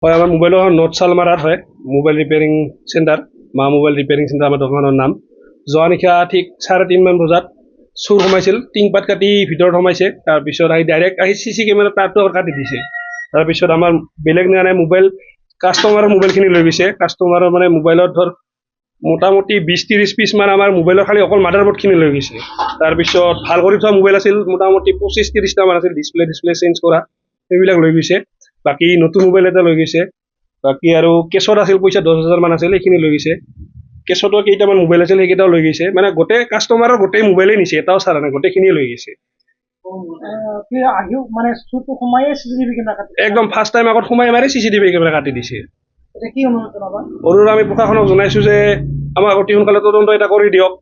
হয়, আমাৰ মোবাইলৰ নট চালমাৰাত হয়, মোবাইল ৰিপেয়াৰিং চেণ্টাৰ, মা মোবাইল ৰিপেয়াৰিং চেণ্টাৰ আমাৰ দোকানৰ নাম। যোৱা নিশা ঠিক 3:30 মান বজাত চুৰ সোমাইছিল, টিংপাত কাটি ভিতৰত সোমাইছে। তাৰপিছত আহি ডাইৰেক্ট আহি CC কেমেৰা তাঁৰটো কাটি দিছে। তাৰপিছত আমাৰ বেলেগ নিয়া নাই, মোবাইল কাষ্টমাৰৰ মোবাইলখিনি লৈ গৈছে। কাষ্টমাৰৰ মানে মোবাইলত ধৰ মোটামুটি 20-30 পিচ মান আমাৰ মোবাইলৰ খালি অকল মাদাৰবোৰ্ডখিনি লৈ গৈছে। তাৰপিছত ভাল কৰি থোৱা মোবাইল আছিল মোটামুটি 25-30টা মান আছিল, ডিছপ্লে চেঞ্জ কৰা, সেইবিলাক লৈ গৈছে। বাকী নতুন মোবাইল এটা লৈ গৈছে। বাকী আৰু কেছত আছিল পইচা 10,000 মান আছিল, সেইখিনি লৈ গৈছে। কেছতো কেইটামান মোবাইল আছিল, সেইকেইটাও লৈ গৈছে। মানে গোটেই কাষ্টমাৰৰ গোটেই মোবাইলেই নিছে, এটাও চাৰা নাই, গোটেইখিনিয়ে লৈ গৈছে। একদম ফাৰ্ষ্ট টাইম আগত সোমাই মাৰি CCTV কেমেৰা কাটি দিছে। অনুৰোধ আমি প্ৰশাসনক জনাইছো যে আমাক অতি সোনকালে তদন্ত এটা কৰি দিয়ক।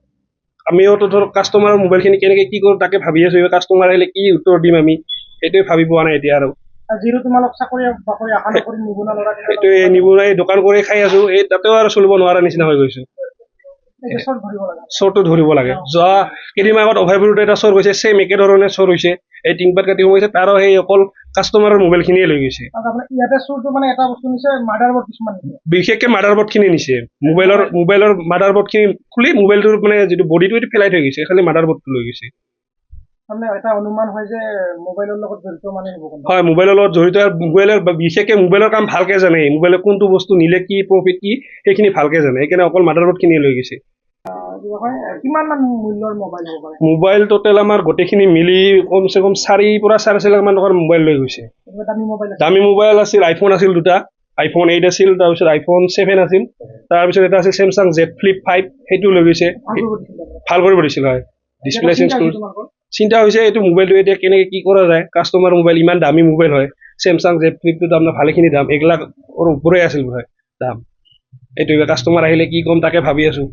আমিও তো ধৰক কাষ্টমাৰৰ মোবাইলখিনি কেনেকৈ কি কৰোঁ তাকে ভাবি আছো। কাষ্টমাৰ আহিলে কি উত্তৰ দিম আমি, সেইটোৱে ভাবি পোৱা নাই এতিয়া। আৰু সেইটোৱে নিবনুৱাই দোকান কৰি খাই আছো, এই তাতেও আৰু চলিব নোৱাৰা নিচিনা হৈ গৈছো। চোৰটো ধৰিব লাগে। যোৱা কেইদিনমান আগত অভয়পুৰতে এটা চোৰ গৈছে, ছেম একেধৰণে চোৰ হৈছে। এই টিংপাত কাটি সোমাইছে, তাৰো সেই অকল কাষ্টমাৰৰ মোবাইলখিনিয়ে লৈ গৈছে। বিশেষকে মাদাৰবোৰ্ডখিনি নিছে। মোবাইলৰ মাদাৰবোৰ্ডখিনি খুলি মোবাইলটোৰ মানে যিটো বডিটো এইটো পেলাই থৈ গৈছে, খালি মাদাৰবোৰ্ডটো লৈ গৈছে। হয়, মোবাইলৰ লগত জড়িত। মোবাইলৰ বিশেষকে মোবাইলৰ কাম ভালকে জানে, মোবাইলৰ কোনটো বস্তু নিলে কি প্ৰফিট কি সেইখিনি ভালকে জানে, সেইকাৰণে অকল মাদাৰবোৰ্ডখিনিয়ে লৈ গৈছে। মোবাইল টোটেল আমাৰ গোটেইখিনি মিলি কমচে কম 4 পৰা 4.5 লাখ মান টকাৰ মোবাইল লৈ গৈছে। দামী মোবাইল আছিল, আইফোন আছিল 2টা, iPhone 8 আছিল, তাৰপিছত iPhone 7 আছিল, তাৰপিছত এটা আছিল Samsung Z Flip 5, সেইটো লৈ গৈছে। ভাল কৰিব দিছিল। হয়, ডিছপ্লে চেঞ্জ কৰি চিন্তা হৈছে এইটো মোবাইলটো এতিয়া কেনেকৈ কি কৰা যায়। কাষ্টমাৰ মোবাইল, ইমান দামী মোবাইল হয়। Samsung Z Flipটো আপোনাৰ ভালেখিনি দাম, 1 লাখৰ ওপৰে আছিল দাম। এইটো কাষ্টমাৰ আহিলে কি ক'ম তাকে ভাবি আছো।